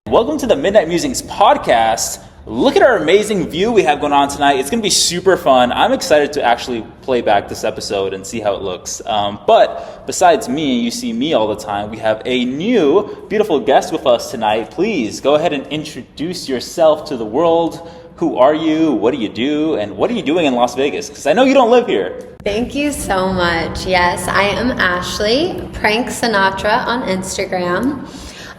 Welcome to the Midnight Musings podcast. Look at our amazing view we have going on tonight. It's going to be super fun. I'm excited to actually play back this episode and see how it looks. But besides me, you see me all the time, we have a new beautiful guest with us tonight. Please go ahead and introduce yourself to the world. Who are you? What do you do? And what are you doing in Las Vegas? Because I know you don't live here. Thank you so much. Yes, I am Ashley, Prank Sinatra on Instagram.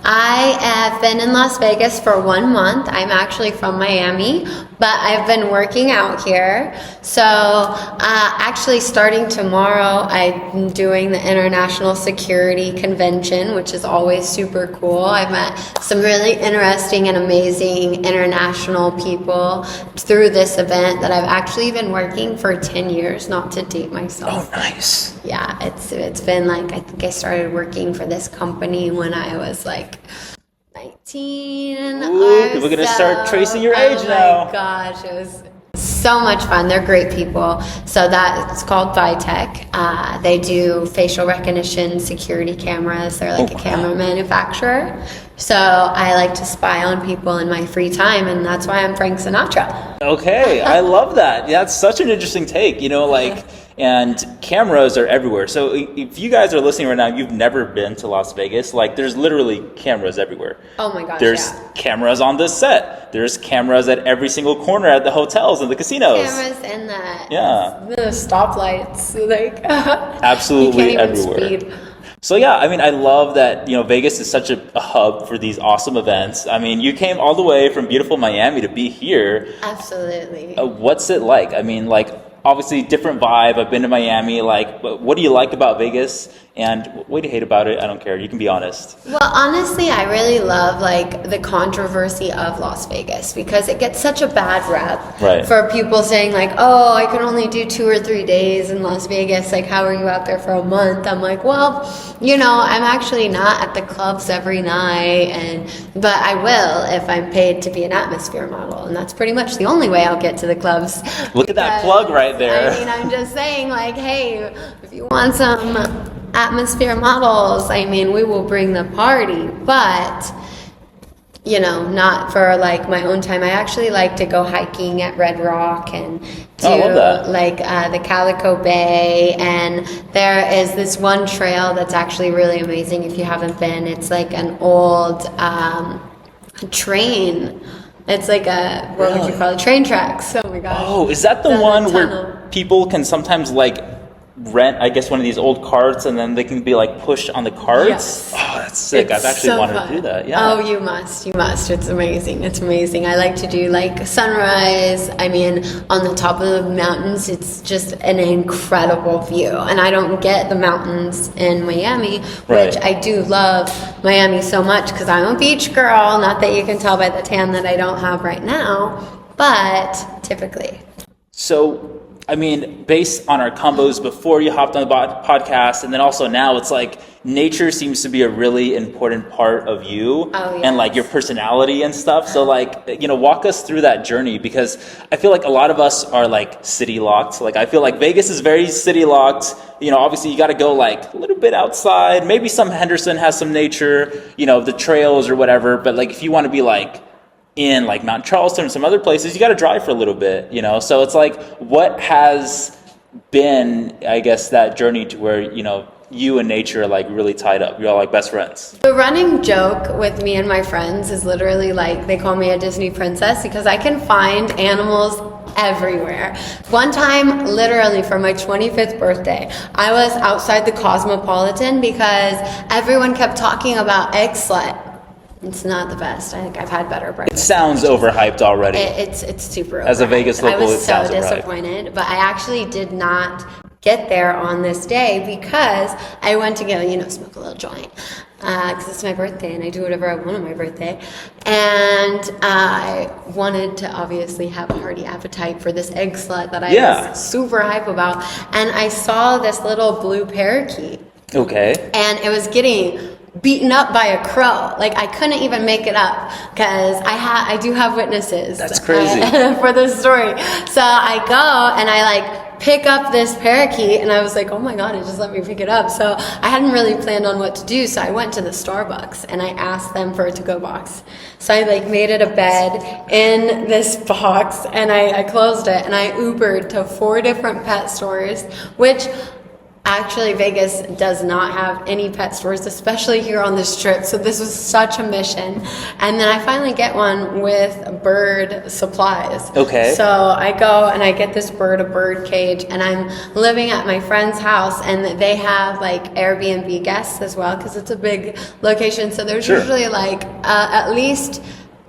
I have been in Las Vegas for 1 month. I'm actually from Miami, but I've been working out here. So actually starting tomorrow, I'm doing the International Security Convention, which is always super cool. I've met some really interesting and amazing international people through this event that I've actually been working for 10 years, not to date myself. Oh, nice. Yeah, it's been like, I think I started working for this company when I was like 19. Ooh, we're going to start tracing your age now. Oh my gosh, it was so much fun. They're great people. So it's called Vitech. They do facial recognition security cameras. They're like a camera manufacturer. So I like to spy on people in my free time, and that's why I'm Frank Sinatra. Okay, I love that. Yeah, that's such an interesting take, and cameras are everywhere. So if you guys are listening right now, you've never been to Las Vegas, there's literally cameras everywhere. Oh my gosh, There's cameras on this set. There's cameras at every single corner at the hotels and the casinos. Cameras in the stoplights, absolutely you can't even everywhere. Speed. So I love that, Vegas is such a hub for these awesome events. You came all the way from beautiful Miami to be here. Absolutely. What's it like? Obviously different vibe. I've been to Miami. What do you like about Vegas? And what do you hate about it? I don't care. You can be honest. Well, honestly, I really love the controversy of Las Vegas because it gets such a bad rep for people saying oh, I can only do 2 or 3 days in Las Vegas. How are you out there for a month? I'm well, I'm actually not at the clubs every night, but I will if I'm paid to be an atmosphere model, and that's pretty much the only way I'll get to the clubs. Look at that plug right there. I'm just saying hey, if you want some atmosphere models, we will bring the party, but not for my own time. I actually like to go hiking at Red Rock and do the Calico Bay, and there is this one trail that's actually really amazing if you haven't been. It's an old train. It's what would you call it? Train tracks. Oh my gosh. Oh, is that the one where people can sometimes rent, I guess, one of these old carts, and then they can be pushed on the carts? Yes. Oh, that's sick. I've actually wanted to do that. Yeah. Oh, you must. It's amazing. I like to do sunrise. On the top of the mountains, it's just an incredible view. And I don't get the mountains in Miami, which I do love Miami so much because I'm a beach girl. Not that you can tell by the tan that I don't have right now, but typically. So, based on our combos before you hopped on the podcast, and then also now, it's nature seems to be a really important part of you and your personality and stuff. So walk us through that journey, because I feel a lot of us are city locked. I feel Vegas is very city locked. Obviously you got to go a little bit outside. Maybe some Henderson has some nature, the trails or whatever. But if you want to be in Mount Charleston or some other places, you got to drive for a little bit, so it's what has been, I guess, that journey to where you and nature are really tied up. You're all best friends. The running joke with me and my friends is literally they call me a Disney princess because I can find animals everywhere. One time, literally for my 25th birthday, I was outside the Cosmopolitan because everyone kept talking about egg slut. It's not the best. I think I've had better breakfast. It sounds overhyped already. It's super overhyped. As a Vegas local, I was so disappointed, but I actually did not get there on this day because I went to go, smoke a little joint because it's my birthday and I do whatever I want on my birthday. And I wanted to obviously have a hearty appetite for this egg slut that I was super hype about. And I saw this little blue parakeet. Okay. And it was getting beaten up by a crow. Like, I couldn't even make it up because I do have witnesses. That's crazy. For this story. So I go and I like pick up this parakeet, and I was like, oh my god, it just let me pick it up. So I hadn't really planned on what to do, so I went to the Starbucks and I asked them for a to-go box. So I like made it a bed in this box, and I closed it, and I Ubered to 4 different pet stores, which actually Vegas does not have any pet stores, especially here on this trip. So this was such a mission. And then I finally get one with bird supplies. Okay. So I go and I get this bird, a bird cage, and I'm living at my friend's house, and they have like Airbnb guests as well because it's a big location. So there's usually like at least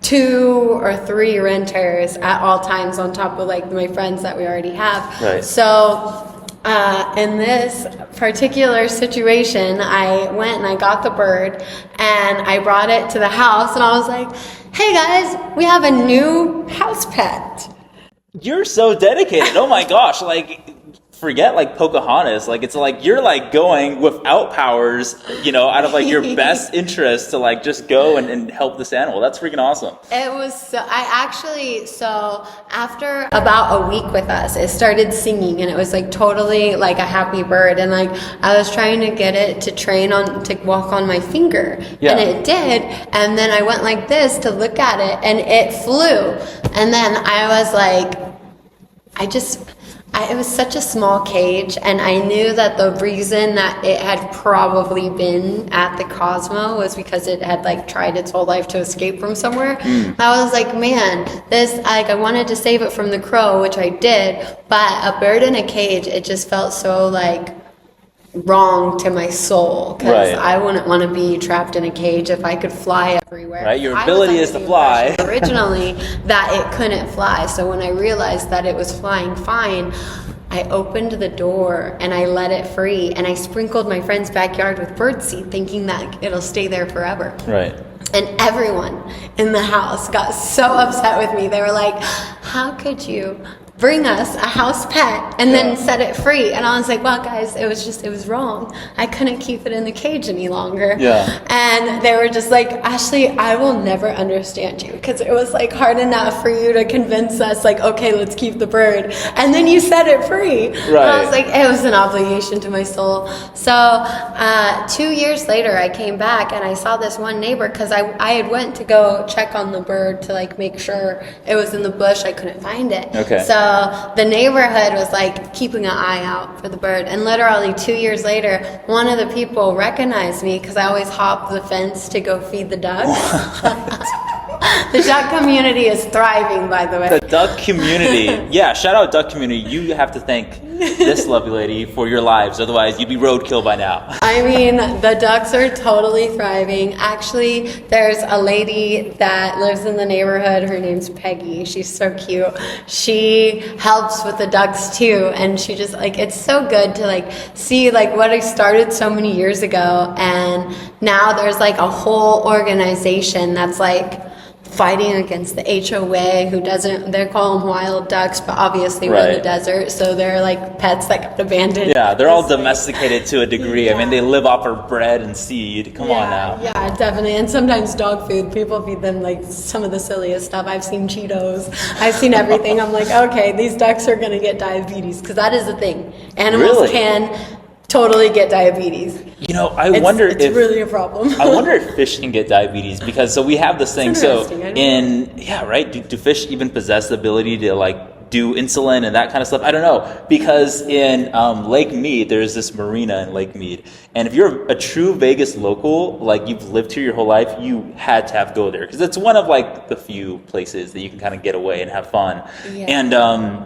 2 or 3 renters at all times on top of like my friends that we already have. Right. So in this particular situation, I went and I got the bird and I brought it to the house, and I was like, hey guys, we have a new house pet. You're so dedicated. Oh my gosh. Like, forget like Pocahontas. Like, it's like you're like going without powers, you know, out of like your best interest to like just go and help this animal. That's freaking awesome. It was so after about a week with us, it started singing, and it was like totally like a happy bird, and like I was trying to get it to walk on my finger, and it did, and then I went like this to look at it, and it flew, and then I was like, it was such a small cage, and I knew that the reason that it had probably been at the Cosmo was because it had like tried its whole life to escape from somewhere. I was like, man, I wanted to save it from the crow, which I did, but a bird in a cage, it just felt so like wrong to my soul, because I wouldn't want to be trapped in a cage if I could fly everywhere. Right, your ability is to fly. Originally, that it couldn't fly, so when I realized that it was flying fine, I opened the door and I let it free, and I sprinkled my friend's backyard with birdseed, thinking that it'll stay there forever. Right. And everyone in the house got so upset with me. They were like, how could you bring us a house pet and then set it free? And I was like, well guys, it was wrong. I couldn't keep it in the cage any longer. And they were just like, Ashley, I will never understand you, because it was like hard enough for you to convince us like, okay, let's keep the bird, and then you set it free. And I was like, it was an obligation to my soul. So 2 years later, I came back and I saw this one neighbor, because I had went to go check on the bird to like make sure it was in the bush. I couldn't find it. So the neighborhood was like keeping an eye out for the bird, and literally 2 years later, one of the people recognized me because I always hop the fence to go feed the ducks. The duck community is thriving, by the way. The duck community. Yeah, shout out duck community. You have to thank this lovely lady for your lives. Otherwise, you'd be roadkill by now. I mean, the ducks are totally thriving. Actually, there's a lady that lives in the neighborhood. Her name's Peggy. She's so cute. She helps with the ducks too. And she just like, it's so good to like see like what I started so many years ago. And now there's like a whole organization that's like fighting against the HOA, who doesn't, they call them wild ducks, but obviously we're in the desert, so they're like pets that got abandoned. Yeah, they're all domesticated to a degree. I mean, they live off our bread and seed. Come on now. Yeah, definitely. And sometimes dog food, people feed them like some of the silliest stuff. I've seen Cheetos. I've seen everything. I'm like, okay, these ducks are going to get diabetes, because that is the thing. Animals can totally get diabetes. You know, I wonder if it's really a problem. I wonder if fish can get diabetes, because so we have this thing. So do fish even possess the ability to like do insulin and that kind of stuff? I don't know, because in Lake Mead, there's this marina in Lake Mead, and if you're a true Vegas local, like you've lived here your whole life, you had to have go there, because it's one of like the few places that you can kind of get away and have fun. And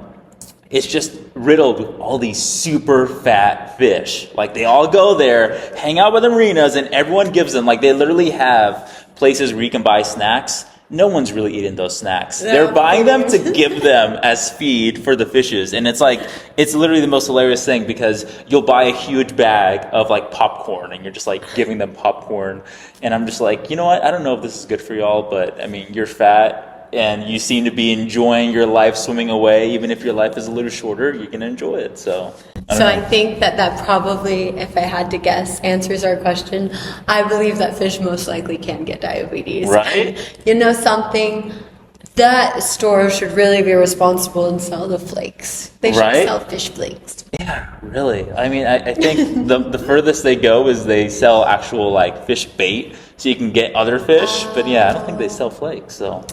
it's just riddled with all these super fat fish. Like, they all go there, hang out by the marinas, and everyone gives them, like, they literally have places where you can buy snacks. No one's really eating those snacks. They're buying them to give them as feed for the fishes. And it's like, it's literally the most hilarious thing, because you'll buy a huge bag of like popcorn, and you're just like giving them popcorn. And I'm just like, you know what? I don't know if this is good for y'all, but I mean, you're fat. and you seem to be enjoying your life swimming away. Even if your life is a little shorter, you can enjoy it. So I think that probably, if I had to guess, answers our question. I believe that fish most likely can get diabetes. Right? And you know something? That store should really be responsible and sell the flakes. They should sell fish flakes. Yeah, really. I mean, I think the furthest they go is they sell actual like fish bait, so you can get other fish. But yeah, I don't think they sell flakes. So.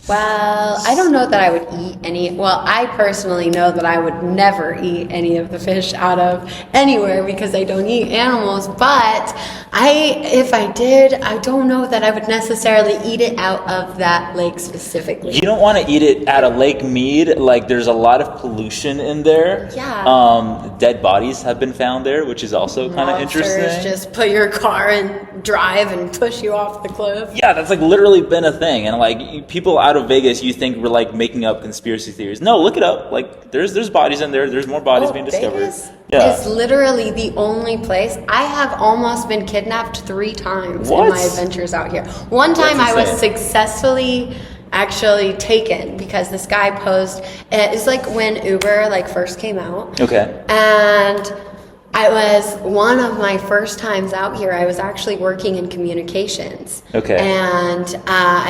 Well, I don't know that I would eat any. Well, I personally know that I would never eat any of the fish out of anywhere because I don't eat animals. But if I did, I don't know that I would necessarily eat it out of that lake specifically. You don't want to eat it out of Lake Mead. Like, there's a lot of pollution in there. Yeah. Dead bodies have been found there, which is also kind of interesting. Just put your car and drive and push you off the cliff. Yeah, that's like literally been a thing. And like people out of Vegas, you think we're like making up conspiracy theories. No, look it up. Like there's bodies in there. There's more bodies being discovered. Vegas is literally the only place. I have almost been kidnapped 3 times in my adventures out here. One time I was successfully actually taken because this guy posed. It's like when Uber like first came out. Okay. And I was one of my first times out here. I was actually working in communications. Okay. And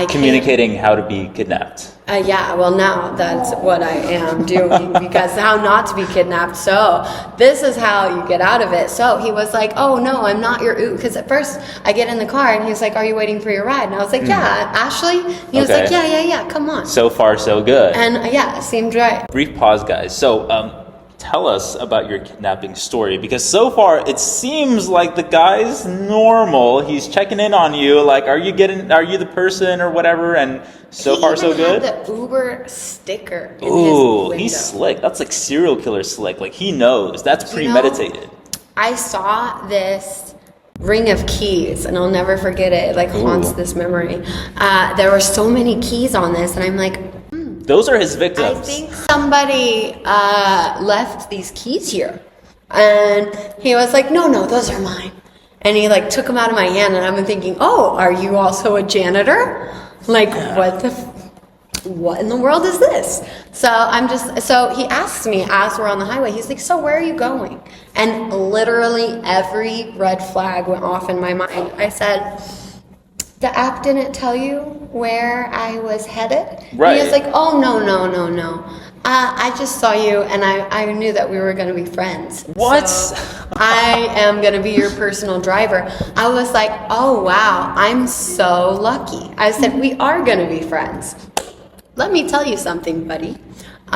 communicating how to be kidnapped. Yeah, well now that's what I am doing because how not to be kidnapped. So this is how you get out of it. So he was like, "Oh no, I'm not your Uber." Because at first I get in the car and he was like, "Are you waiting for your ride?" And I was like, "Yeah, Ashley." He was like, "Yeah, come on." So far, so good. And it seemed right. Brief pause, guys. So tell us about your kidnapping story, because so far it seems like the guy's normal. He's checking in on you, like, are you the person or whatever, and so far so good. He even had the Uber sticker in his window. He's slick. That's like serial killer slick. Like, he knows. That's premeditated. I saw this ring of keys and I'll never forget it. It like haunts this memory. There were so many keys on this and I'm like, those are his victims. I think somebody left these keys here. And he was like, no, those are mine. And he like took them out of my hand and I'm thinking, oh, are you also a janitor? Like, what in the world is this? So he asks me as we're on the highway, he's like, so where are you going? And literally every red flag went off in my mind. I said, the app didn't tell you where I was headed? Right. And he was like, oh, no. I just saw you and I knew that we were going to be friends. What? So I am going to be your personal driver. I was like, oh, wow, I'm so lucky. I said, we are going to be friends. Let me tell you something, buddy.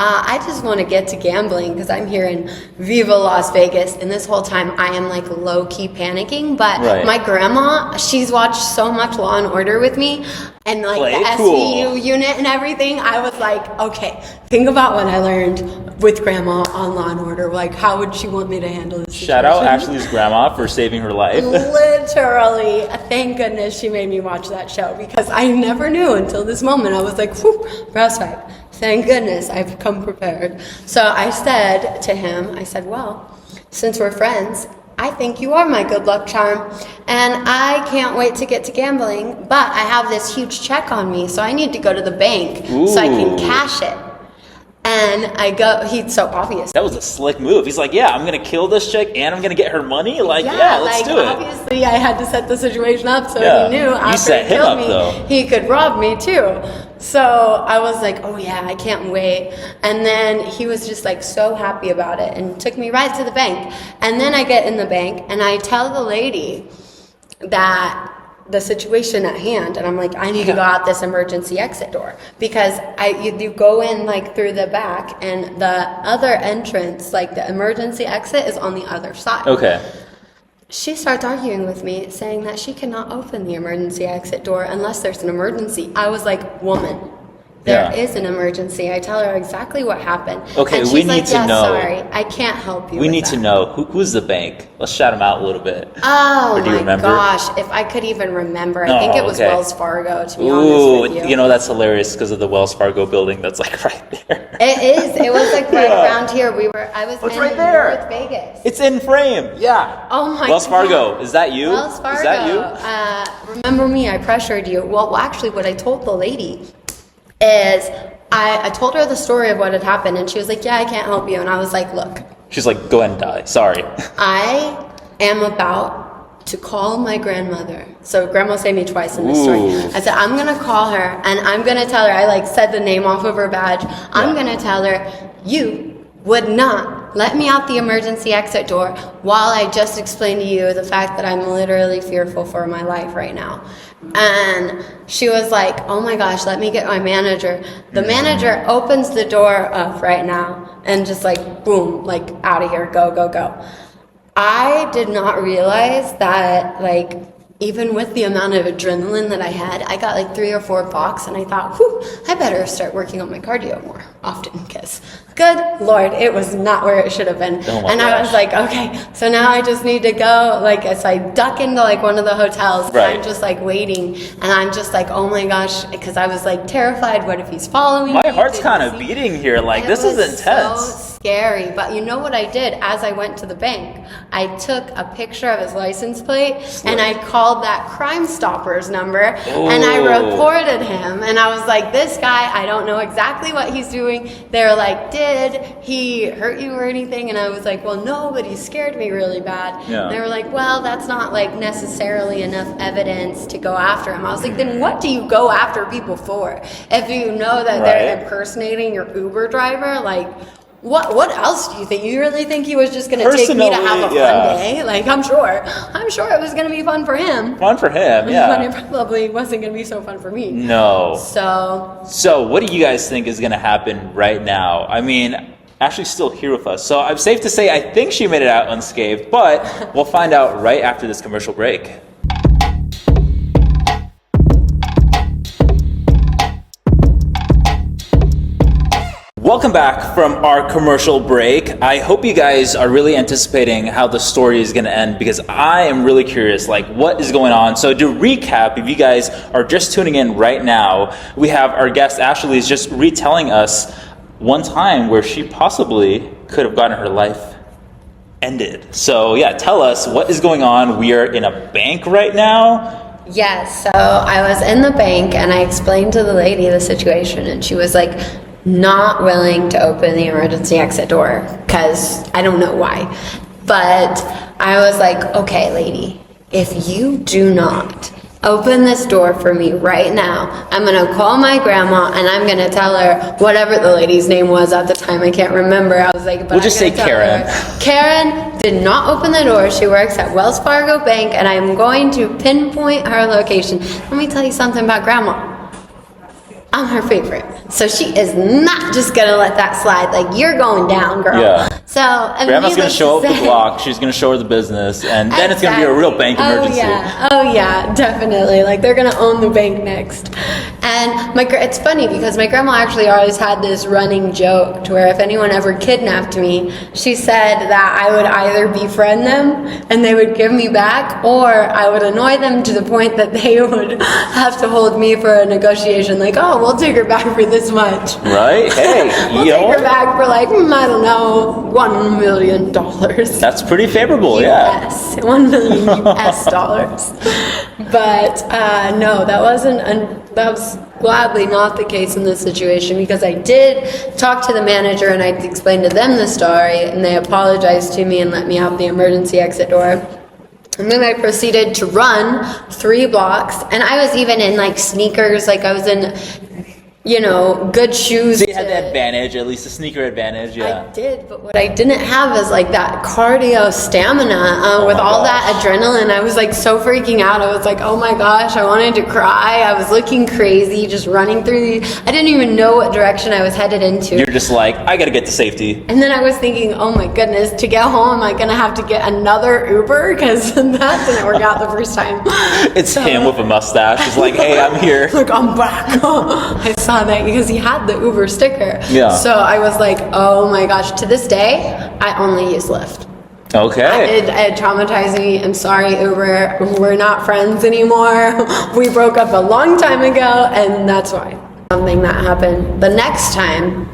I just want to get to gambling because I'm here in Viva Las Vegas, and this whole time I am like low-key panicking, but my grandma, she's watched so much Law and Order with me, and like the SVU unit and everything. I was like, okay, think about what I learned with grandma on Law and Order. Like, how would she want me to handle this situation? Shout out Ashley's grandma for saving her life. Literally, thank goodness she made me watch that show because I never knew until this moment. I was like, whew, brass pipe. Thank goodness I've come prepared. So I said to him, well, since we're friends, I think you are my good luck charm. And I can't wait to get to gambling, but I have this huge check on me, so I need to go to the bank so I can cash it. And I go, he's so obvious. That was a slick move. He's like, yeah, I'm going to kill this chick and I'm going to get her money. Like, yeah, let's do it. Obviously, I had to set the situation up so he knew after he killed me, he could rob me too. So I was like, oh yeah, I can't wait. And then he was just like so happy about it and took me right to the bank. And then I get in the bank and I tell the lady that the situation at hand, and I'm like, I need to go out this emergency exit door because you go in like through the back and the other entrance, like the emergency exit, is on the other side. Okay. She starts arguing with me, saying that she cannot open the emergency exit door unless there's an emergency. I was like, woman, there is an emergency. I tell her exactly what happened. Okay, and she's we need to know. Sorry, I can't help you. We need to know who's the bank. Let's shout them out a little bit. Oh or do you remember? Gosh, if I could even remember, I think it was Wells Fargo. To be honest with you, that's hilarious because of the Wells Fargo building that's like right there. It is. It was like right around here. I was in right there. North Vegas. It's in frame. Yeah. Oh my. Wells Fargo. Is that you? Wells Fargo. Is that you? Remember me? I pressured you. Well, actually, what I told the lady is I told her the story of what had happened, and she was like, yeah, I can't help you. And I was like, look. She's like, go ahead and die. Sorry. I am about to call my grandmother. So grandma saved me twice in this story. I said, I'm going to call her, and I'm going to tell her, I like said the name off of her badge. I'm going to tell her, you would not let me out the emergency exit door while I just explained to you the fact that I'm literally fearful for my life right now. And she was like, oh my gosh, let me get my manager. The manager opens the door up right now and just like, boom, like out of here, go, go, go. I did not realize that, like, even with the amount of adrenaline that I had, I got like 3 or 4 blocks, and I thought, whew, I better start working on my cardio more often, because good Lord, it was not where it should have been. And I was like, okay, so now I just need to go, like, so I duck into like one of the hotels, and I'm just like waiting, and I'm just like, oh my gosh, because I was like terrified, what if he's following me? My heart's kind of beating here, like, this is intense. So scary. But you know what I did as I went to the bank? I took a picture of his license plate and I called that Crime Stoppers number and I reported him, and I was like, this guy, I don't know exactly what he's doing. They were like, did he hurt you or anything? And I was like, well, no, but he scared me really bad. They were like, well, that's not like necessarily enough evidence to go after him. I was like, then what do you go after people for? If you know that they're impersonating your Uber driver, like, what else do you think? You really think he was just going to take me to have a fun day? Like, I'm sure it was going to be fun for him. Fun for him, yeah. But it probably wasn't going to be so fun for me. No. So what do you guys think is going to happen right now? I mean, Ashley's still here with us, so I'm safe to say I think she made it out unscathed, but we'll find out right after this commercial break. Welcome back from our commercial break. I hope you guys are really anticipating how the story is going to end, because I am really curious, like, what is going on. So to recap, if you guys are just tuning in right now, we have our guest Ashley is just retelling us one time where she possibly could have gotten her life ended. So yeah, tell us what is going on. We are in a bank right now. Yes, so I was in the bank and I explained to the lady the situation, and she was like, not willing to open the emergency exit door, because I don't know why. But I was like, okay, lady, if you do not open this door for me right now, I'm going to call my grandma and I'm going to tell her whatever the lady's name was at the time. I can't remember. I was like, but we'll just say Karen. Karen did not open the door. She works at Wells Fargo Bank, and I'm going to pinpoint her location. Let me tell you something about grandma. I'm her favorite. So she is not just going to let that slide. Like, you're going down, girl. Yeah. So, grandma's going to show up the block. She's going to show her the business. And then it's going to be a real bank emergency. Oh, yeah, definitely. Like, they're going to own the bank next. And it's funny because my grandma actually always had this running joke to where if anyone ever kidnapped me, she said that I would either befriend them and they would give me back, or I would annoy them to the point that they would have to hold me for a negotiation. Like, oh, we'll take her back for this much. Right? Hey, we'll take her back for like, I don't know, $1 million. That's pretty favorable, US, yeah. $1 million US dollars. But no, that was gladly not the case in this situation, because I did talk to the manager and I explained to them the story, and they apologized to me and let me out the emergency exit door. And then I proceeded to run 3 blocks, and I was even in like sneakers, like I was in, good shoes. So you had the advantage, at least the sneaker advantage, yeah. I did, but what I didn't have is like that cardio stamina with all that adrenaline. I was like so freaking out. I was like, oh my gosh, I wanted to cry. I was looking crazy, just running through. I didn't even know what direction I was headed into. You're just like, I gotta get to safety. And then I was thinking, oh my goodness, to get home, am I gonna have to get another Uber? Because that didn't work out the first time. It's him with a mustache. He's like, hey, I'm here. Like, I'm back. I saw that because he had the Uber sticker. Yeah. So I was like, oh my gosh. To this day, I only use Lyft. Okay. It traumatized me. I'm sorry, Uber. We're not friends anymore. We broke up a long time ago, and that's why. Something that happened the next time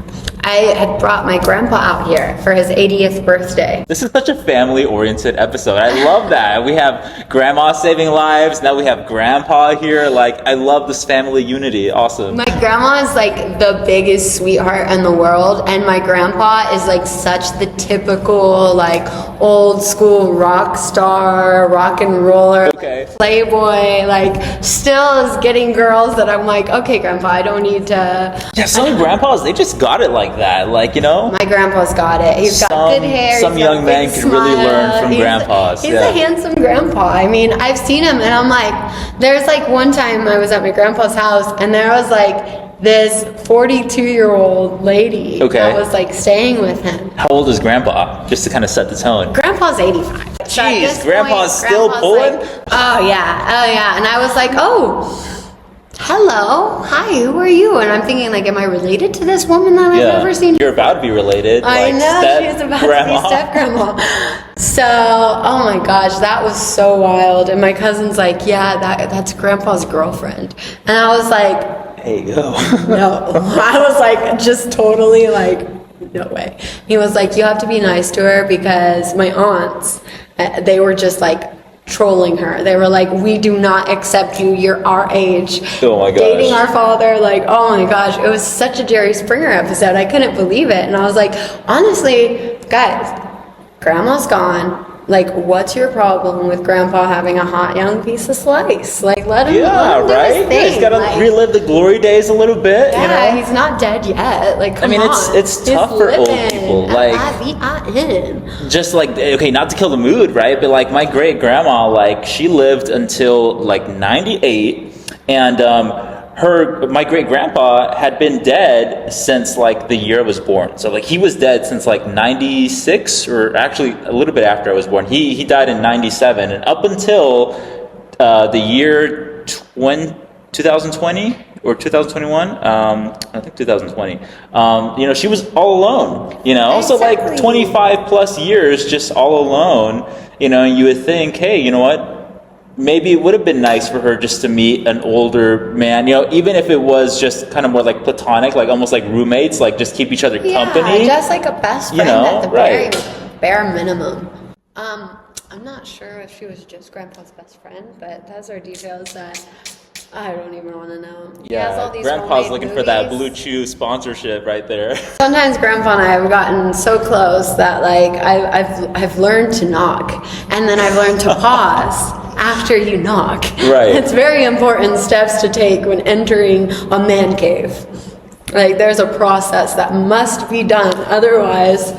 I had brought my grandpa out here for his 80th birthday. This is such a family-oriented episode. I love that. We have grandma saving lives. Now we have grandpa here. Like, I love this family unity. Awesome. My grandma is like the biggest sweetheart in the world, and my grandpa is like such the typical like old school rock star, rock and roller, playboy, like still is getting girls that I'm like, okay, grandpa, I don't need to. Yeah, some grandpas, they just got it like that. Like, you know? My grandpa's got it. He's got good hair. Some young men can really learn from grandpas. He's a handsome grandpa. I mean, I've seen him and I'm like, there's like one time I was at my grandpa's house and there was like this 42-year-old lady that was like staying with him. How old is grandpa? Just to kind of set the tone. Grandpa's 85. Jeez, grandpa's still pulling? Like, oh yeah. And I was like, oh, hello, hi, who are you? And I'm thinking, like, am I related to this woman that I've never seen? You're about to be related. I know, she's about to be step-grandma. So, oh my gosh, that was so wild. And my cousin's like, yeah, that's grandpa's girlfriend. And I was like, hey, yo. No. I was like, just totally like, no way. He was like, you have to be nice to her because my aunts, they were just like, trolling her. They were like, we do not accept you. You're our age. Oh my gosh. Dating our father. Like, oh my gosh. It was such a Jerry Springer episode. I couldn't believe it. And I was like, honestly, guys, grandma's gone. Like, what's your problem with grandpa having a hot young piece of slice? Like, let him do his thing. Yeah, he's got to relive the glory days a little bit. Yeah, you know? He's not dead yet. Like, come on. It's tough for old people. Like, just like, okay, not to kill the mood, right? But like my great grandma, like she lived until like 98, and my great grandpa had been dead since like the year I was born. So like he was dead since like 96, or actually a little bit after I was born. He died in 97, and up until the year 2020 or 2021, I think 2020. You know, she was all alone. You know, so like 25 plus years just all alone. You know, and you would think, hey, you know what? Maybe it would have been nice for her just to meet an older man, you know, even if it was just kind of more like platonic, like almost like roommates, like just keep each other company. Yeah, just like a best friend, you know, at the bare minimum. I'm not sure if she was just grandpa's best friend, but those are details that I don't even want to know. Yeah, grandpa's looking for that Blue Chew sponsorship right there. Sometimes grandpa and I have gotten so close that like I've learned to knock, and then I've learned to pause after you knock. Right. It's very important steps to take when entering a man cave. Like there's a process that must be done, otherwise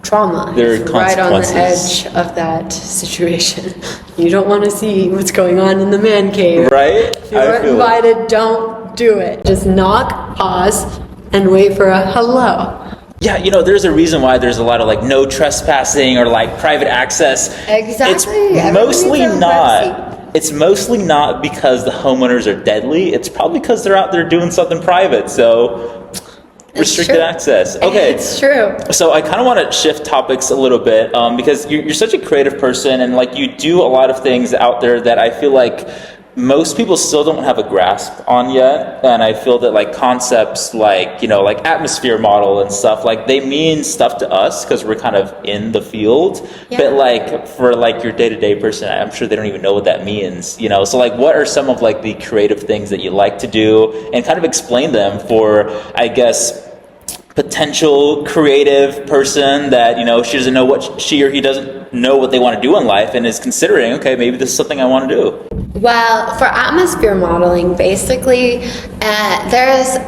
trauma is right on the edge of that situation. You don't want to see what's going on in the man cave. Right? If you're invited, don't do it. Just knock, pause, and wait for a hello. Yeah, you know, there's a reason why there's a lot of like no trespassing or like private access. Exactly. It's mostly not because the homeowners are deadly. It's probably because they're out there doing something private. So restricted access. Okay. It's true. So I kind of want to shift topics a little bit because you're such a creative person, and like you do a lot of things out there that I feel like most people still don't have a grasp on yet. And I feel that like concepts like, you know, like atmosphere model and stuff, like they mean stuff to us because we're kind of in the field. Yeah. But like for like your day-to-day person, I'm sure they don't even know what that means, you know? So like what are some of like the creative things that you like to do, and kind of explain them for, I guess, potential creative person that, you know, she doesn't know what she or he doesn't know what they want to do in life and is considering, okay, maybe this is something I want to do. Well, for atmosphere modeling, basically, there's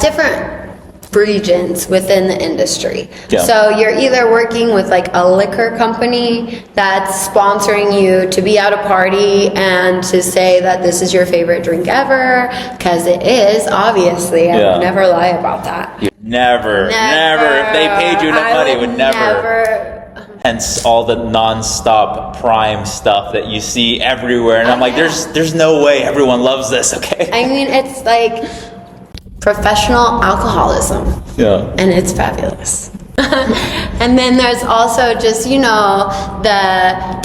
different regions within the industry. Yeah. So you're either working with like a liquor company that's sponsoring you to be at a party and to say that this is your favorite drink ever, because it is, obviously. I would never lie about that. Never. If they paid you enough money, would never. Hence all the non-stop Prime stuff that you see everywhere, and I'm like, there's no way everyone loves this. Okay. I mean, it's like professional alcoholism. Yeah. And it's fabulous. And then there's also just, you know,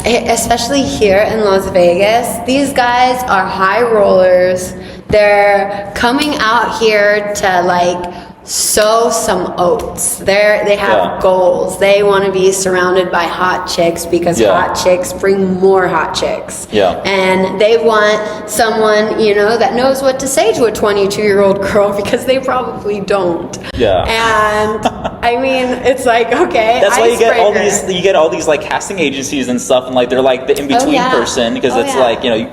especially here in Las Vegas, these guys are high rollers. They're coming out here to like sow some oats. They have goals. They want to be surrounded by hot chicks because hot chicks bring more hot chicks. Yeah. And they want someone, you know, that knows what to say to a 22-year-old girl because they probably don't. Yeah. And I mean, it's like, okay, that's why you get all these like casting agencies and stuff, and like they're like the in-between person, because it's like, you know, you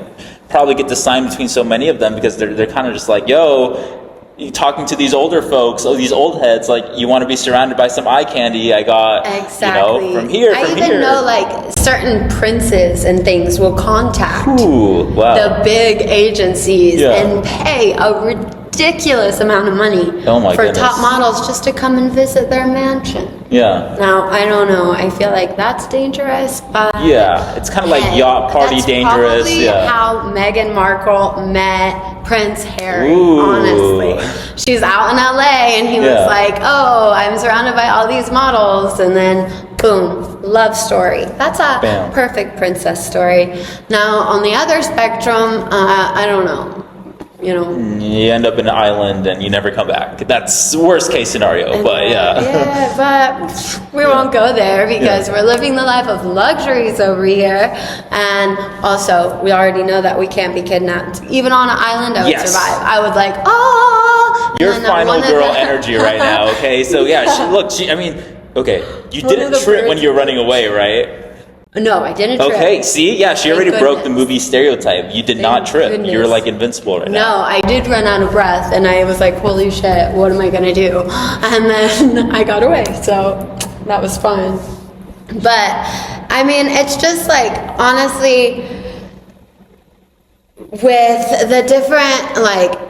probably get to sign between so many of them because they're kind of just like, yo, you talking to these older folks, these old heads, like, you want to be surrounded by some eye candy I got, you know, from here. I even know, like, certain princes and things will contact the big agencies and pay a ridiculous amount of money for top models just to come and visit their mansion. Yeah. Now, I don't know. I feel like that's dangerous, but it's kind of like yacht party dangerous. Probably how Meghan Markle met Prince Harry. Honestly, she's out in LA, and he was like, "Oh, I'm surrounded by all these models," and then boom, love story. That's a perfect princess story. Now, on the other spectrum, I don't know. You know, you end up in an island and you never come back. That's the worst case scenario, but but we won't go there because we're living the life of luxuries over here. And also, we already know that we can't be kidnapped. Even on an island, I would survive. I would like, your final girl energy right now, okay? So I mean, okay, you didn't trip when you were running away, right? No, I didn't trip. Okay, see? Yeah, she already broke the movie stereotype. You did not trip. You were like invincible right now. No, I did run out of breath, and I was like, holy shit, what am I going to do? And then I got away, so that was fun. But, I mean, it's just like, honestly, with the different, like,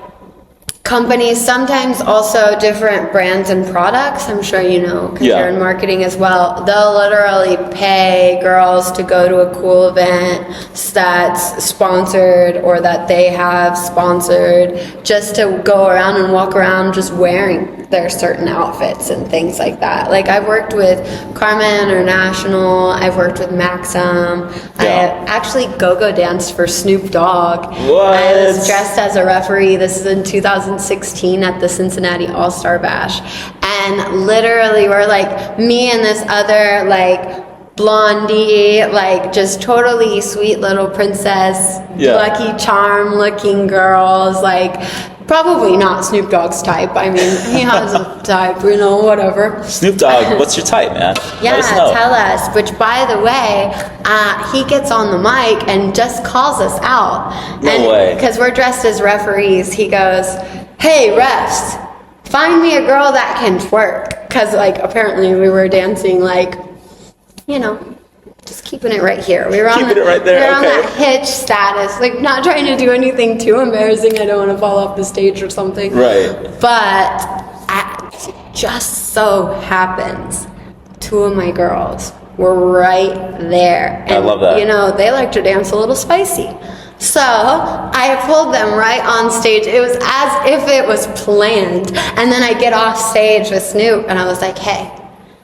companies, sometimes also different brands and products, I'm sure you know, because you're in marketing as well, they'll literally pay girls to go to a cool event that's sponsored or that they have sponsored just to go around and walk around just wearing their certain outfits and things like that. Like, I've worked with Karma International, I've worked with Maxim, I actually go-go danced for Snoop Dogg. I was dressed as a referee. This is in 2016 at the Cincinnati All-Star Bash, and literally we're like me and this other like blondie, like just totally sweet little princess, Lucky Charm looking girls, like probably not Snoop Dogg's type. I mean, he has a type, you know, whatever. Snoop Dogg, what's your type, man? Yeah, tell us. Which, by the way, he gets on the mic and just calls us out. No way. Because we're dressed as referees, he goes, "Hey, refs, find me a girl that can twerk." Because, like, apparently we were dancing, like, you know, just keeping it right here. We were on it right there. We were on that hitch status, like not trying to do anything too embarrassing. I don't want to fall off the stage or something. Right. But it just so happens, two of my girls were right there. And, I love that. You know, they like to dance a little spicy. So I pulled them right on stage. It was as if it was planned. And then I get off stage with Snoop and I was like, "Hey,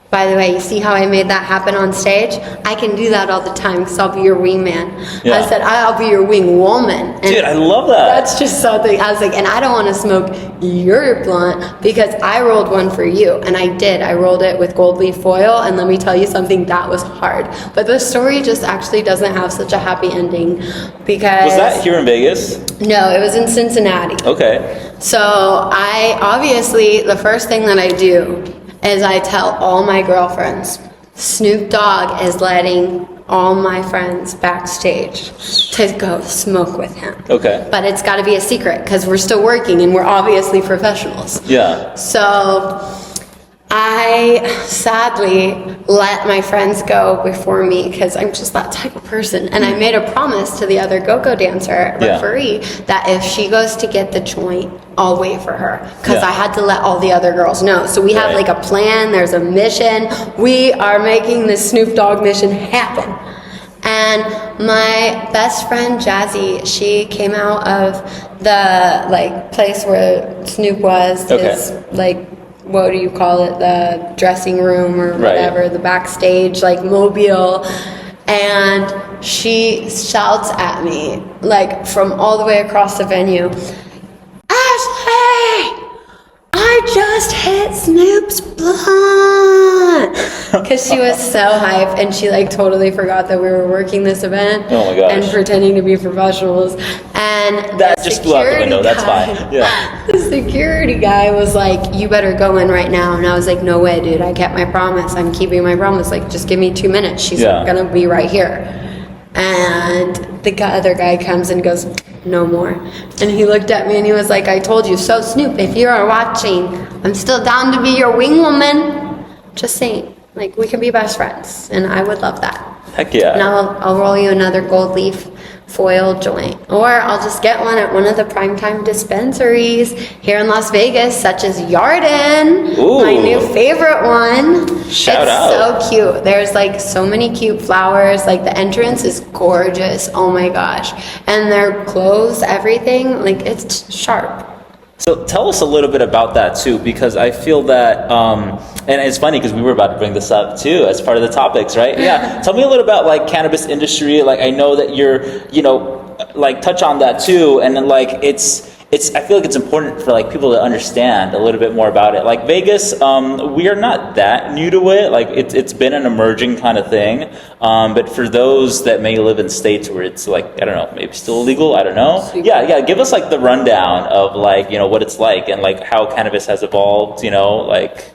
by the way, you see how I made that happen on stage? I can do that all the time because I'll be your wingman." I said, "I'll be your wing woman." And dude, I love that. That's just something. I was like, and I don't want to smoke your blunt because I rolled one for you. And I did. I rolled it with gold leaf foil. And let me tell you something, that was hard. But the story just actually doesn't have such a happy ending because... Was that here in Vegas? No, it was in Cincinnati. Okay. So I, obviously, the first thing that I do is I tell all my girlfriends, Snoop Dogg is letting all my friends backstage to go smoke with him. Okay. But it's got to be a secret because we're still working and we're obviously professionals. Yeah. So I sadly let my friends go before me because I'm just that type of person. And I made a promise to the other go-go dancer referee that if she goes to get the joint, I'll wait for her because I had to let all the other girls know. So we have like a plan. There's a mission. We are making this Snoop Dogg mission happen. And my best friend Jazzy, she came out of the like place where Snoop was. His like, what do you call it? The dressing room or whatever, the backstage like mobile. And she shouts at me like from all the way across the venue, "Ashley, I just just hit Snoop's blunt, because she was so hyped, and she like totally forgot that we were working this event. Oh my gosh. And pretending to be professionals. And that just flew out the window. That's fine. Yeah. The security guy was like, "You better go in right now." And I was like, "No way, dude. I kept my promise. I'm keeping my promise. Like, just give me 2 minutes. She's gonna be right here." And the other guy comes and goes, "No more." And he looked at me and he was like, "I told you so, Snoop. If you are watching, I'm still down to be your wing woman. Just saying, like, we can be best friends, and I would love that." Heck yeah. And I'll roll you another gold leaf foil joint, or I'll just get one at one of the primetime dispensaries here in Las Vegas, such as Yarden. Ooh. My new favorite one. Shout out. It's so cute. There's like so many cute flowers. Like the entrance is gorgeous. Oh my gosh. And their clothes, everything, like it's sharp. So tell us a little bit about that too, because I feel that, and it's funny because we were about to bring this up too as part of the topics, right? Yeah. Tell me a little about like cannabis industry. Like I know that you're, like touch on that too, and then like it's. I feel like it's important for like people to understand a little bit more about it. Like Vegas, we are not that new to it. Like it's been an emerging kind of thing. But for those that may live in states where it's like, I don't know, maybe still illegal, I don't know. Yeah. Give us like the rundown of like, what it's like and like how cannabis has evolved, like.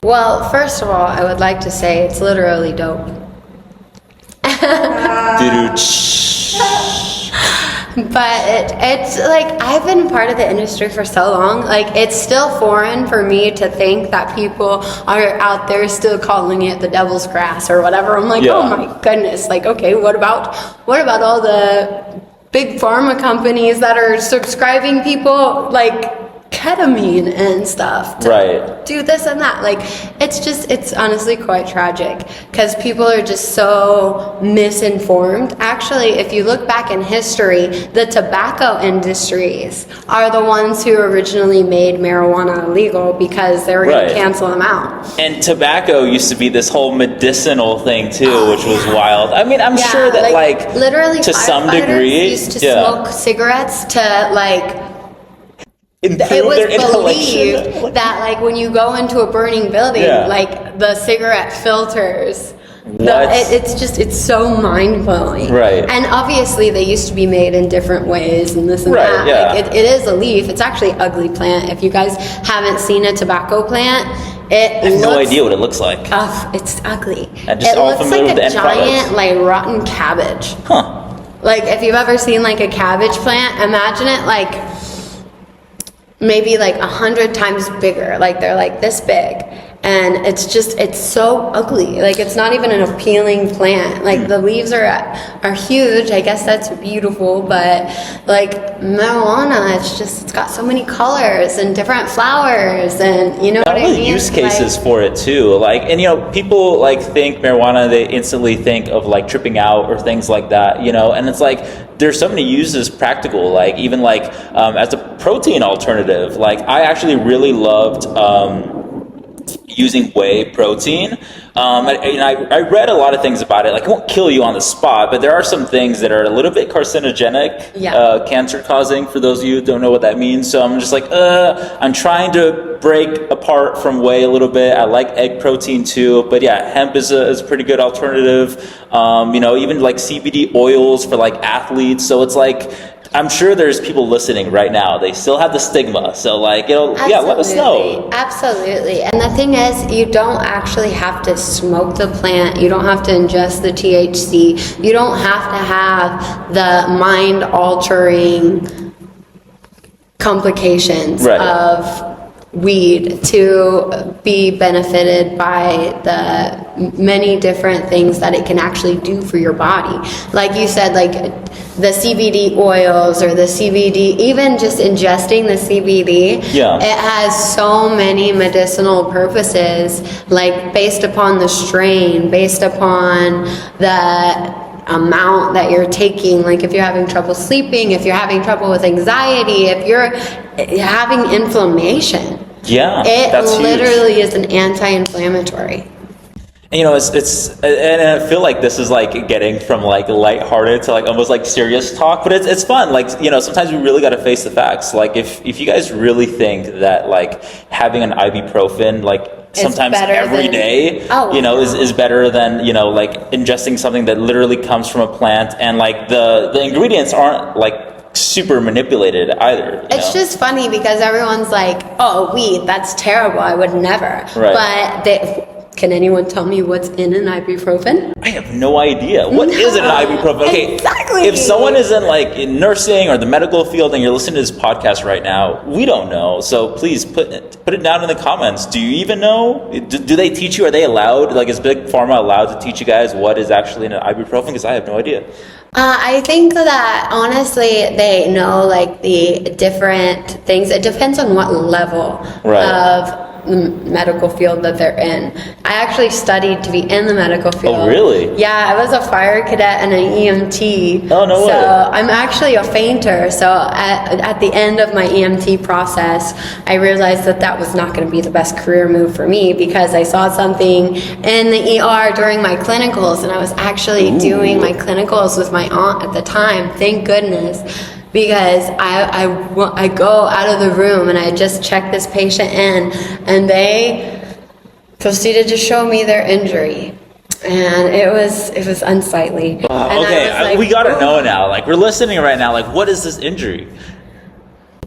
Well, first of all, I would like to say it's literally dope. But it's like, I've been part of the industry for so long, like it's still foreign for me to think that people are out there still calling it the devil's grass or whatever. I'm like, oh my goodness, like, okay, what about all the big pharma companies that are subscribing people like ketamine and stuff to do this and that? Like it's honestly quite tragic because people are just so misinformed. Actually, if you look back in history, the tobacco industries are the ones who originally made marijuana illegal because they were going to cancel them out. And tobacco used to be this whole medicinal thing too, which was wild. I mean, I'm sure that like literally to some degree used to smoke cigarettes to like improve it was their believed that like when you go into a burning building, like the cigarette filters. It's so mind-blowing. Right. And obviously they used to be made in different ways and this and that. Yeah. Like it is a leaf. It's actually an ugly plant. If you guys haven't seen a tobacco plant, I have no idea what it looks like. It's ugly. It looks like a giant like rotten cabbage. Huh. Like if you've ever seen like a cabbage plant, imagine it like maybe like 100 times bigger. Like they're like this big, and it's so ugly. Like it's not even an appealing plant. Like the leaves are huge. I guess that's beautiful, but like marijuana, it's got so many colors and different flowers, and what I mean? Use cases for it too. Like, and people like think marijuana, they instantly think of like tripping out or things like that. And it's like there's so many uses practical. Like even like as a protein alternative. Like I actually really loved using whey protein. I read a lot of things about it. Like it won't kill you on the spot, but there are some things that are a little bit carcinogenic, cancer causing, for those of you who don't know what that means. So I'm just like, I'm trying to break apart from whey a little bit. I like egg protein too, but yeah, hemp is a pretty good alternative. Even like CBD oils for like athletes. So it's like, I'm sure there's people listening right now. They still have the stigma. So like, let us know. Absolutely. And the thing is, you don't actually have to smoke the plant. You don't have to ingest the THC. You don't have to have the mind-altering complications of weed to be benefited by the many different things that it can actually do for your body. Like you said, like the CBD oils or the CBD, even just ingesting the CBD, it has so many medicinal purposes, like based upon the strain, based upon the amount that you're taking. Like if you're having trouble sleeping, if you're having trouble with anxiety, if you're having inflammation, it literally is an anti-inflammatory. And, and I feel like this is like getting from like lighthearted to like almost like serious talk, but it's fun. Like, sometimes we really got to face the facts. Like if you guys really think that like having an ibuprofen, like sometimes every day, is better than, like ingesting something that literally comes from a plant, and like the ingredients aren't like super manipulated either. It's just funny because everyone's like, oh, weed, that's terrible, I would never. Right. But can anyone tell me what's in an ibuprofen? I have no idea. What is an ibuprofen? Okay, exactly. If someone is in nursing or the medical field and you're listening to this podcast right now, we don't know. So please put it down in the comments. Do you even know? Do they teach you? Are they allowed? Like, is Big Pharma allowed to teach you guys what is actually in an ibuprofen? Because I have no idea. I think that honestly they know like the different things. It depends on what level of medical field that they're in. I actually studied to be in the medical field. Oh, really? Yeah, I was a fire cadet and an EMT. Oh, no way. So I'm actually a fainter. So at the end of my EMT process, I realized that was not going to be the best career move for me, because I saw something in the ER during my clinicals, and I was actually doing my clinicals with my aunt at the time. Thank goodness. Because I go out of the room and I just check this patient in, and they proceeded to show me their injury, and it was unsightly. Okay, we gotta know now. Like, we're listening right now. Like, what is this injury?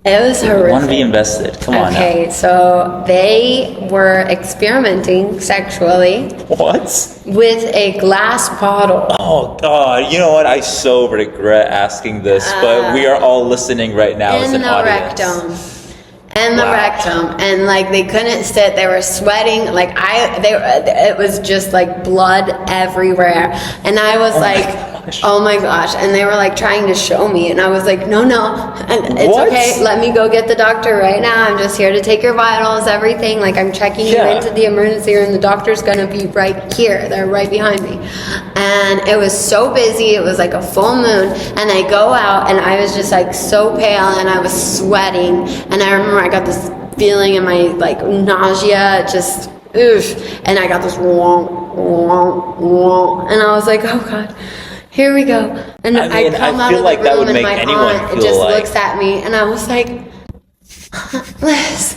It was horrific. I want to be invested. Come on now. Okay, so they were experimenting sexually. What? With a glass bottle. Oh, God. You know what? I so regret asking this, but we are all listening right now as an audience. In the rectum. And, like, they couldn't sit. They were sweating. Like, it was just, like, blood everywhere. And I was oh my gosh. And they were like trying to show me, and I was like, no, and it's okay, let me go get the doctor right now. I'm just here to take your vitals, everything. Like, I'm checking you into the emergency room. The doctor's gonna be right here. They're right behind me. And it was so busy. It was like a full moon, and I go out and I was just like so pale, and I was sweating, and I remember I got this feeling in my like nausea, just oof, and I got this wonk, and I was like, oh God, here we go. And I come out of the room, and my aunt just looks at me, and I was like, Liz.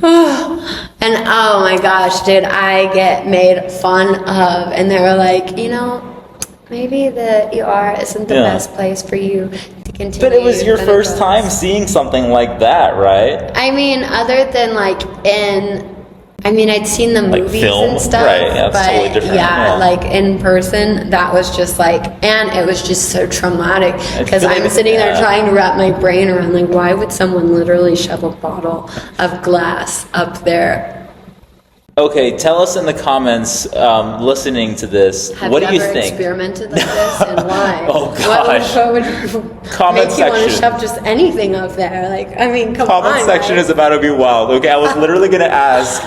And oh my gosh, did I get made fun of. And they were like, maybe the ER isn't the best place for you to continue. But it was your first time seeing something like that, right? I mean, other than I'd seen the movies and stuff, right? Yeah, but totally different. Yeah, like in person, that was just and it was just so traumatic, because I'm sitting there trying to wrap my brain around, like, why would someone literally shove a bottle of glass up there? Okay, tell us in the comments, listening to this, what do you think? Have you ever experimented like this, and why? Oh gosh. What would comment make section. You want to shove just anything up there? Like, I mean, come on. Comment section is about to be wild. Okay, I was literally going to ask,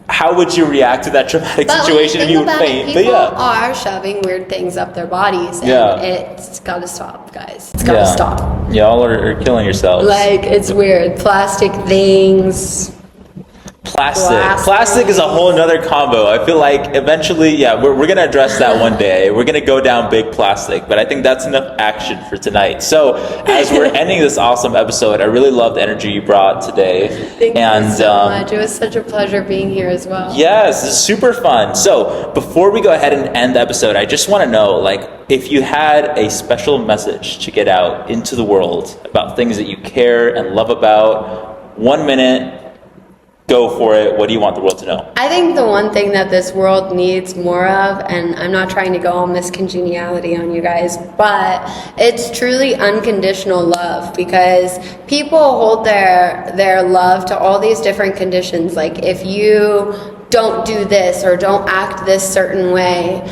how would you react to that traumatic situation if you would faint? People are shoving weird things up their bodies, and it's got to stop, guys. It's got to stop. Y'all are killing yourselves. Like, it's weird. Plastic things. Plastic is a whole nother combo. I feel like eventually, we're going to address that one day. We're going to go down big plastic, but I think that's enough action for tonight. So as we're ending this awesome episode, I really love the energy you brought today. Thank you so much. It was such a pleasure being here as well. Yes, it's super fun. So before we go ahead and end the episode, I just want to know, if you had a special message to get out into the world about things that you care and love about, 1 minute, go for it. What do you want the world to know? I think the one thing that this world needs more of, and I'm not trying to go all miscongeniality on you guys, but it's truly unconditional love, because people hold their love to all these different conditions. Like, if you don't do this or don't act this certain way,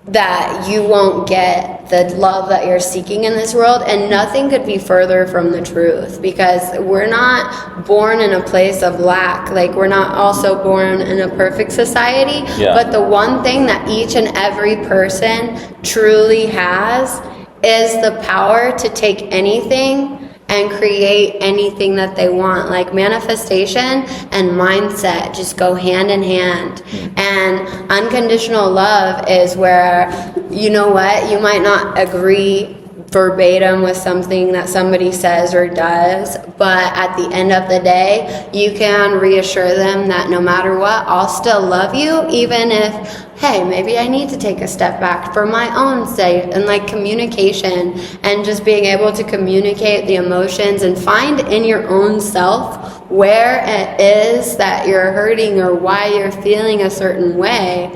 that you won't get the love that you're seeking in this world. And nothing could be further from the truth, because we're not born in a place of lack. Like, we're not also born in a perfect society, but the one thing that each and every person truly has is the power to take anything and create anything that they want. Like manifestation and mindset just go hand in hand. And unconditional love is where, you know what, you might not agree verbatim with something that somebody says or does, but at the end of the day, you can reassure them that no matter what, I'll still love you, even if, hey, maybe I need to take a step back for my own sake. And like communication and just being able to communicate the emotions and find in your own self where it is that you're hurting or why you're feeling a certain way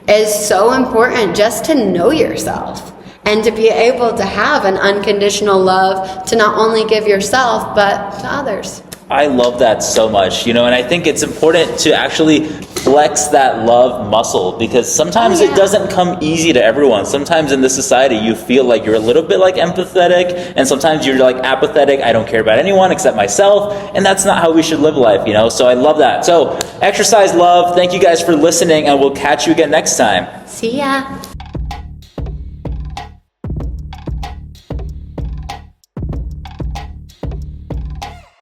is so important, just to know yourself. And to be able to have an unconditional love to not only give yourself, but to others. I love that so much, and I think it's important to actually flex that love muscle, because sometimes it doesn't come easy to everyone. Sometimes in this society, you feel like you're a little bit like empathetic, and sometimes you're like apathetic. I don't care about anyone except myself, and that's not how we should live life, So I love that. So exercise love. Thank you guys for listening, and we'll catch you again next time. See ya.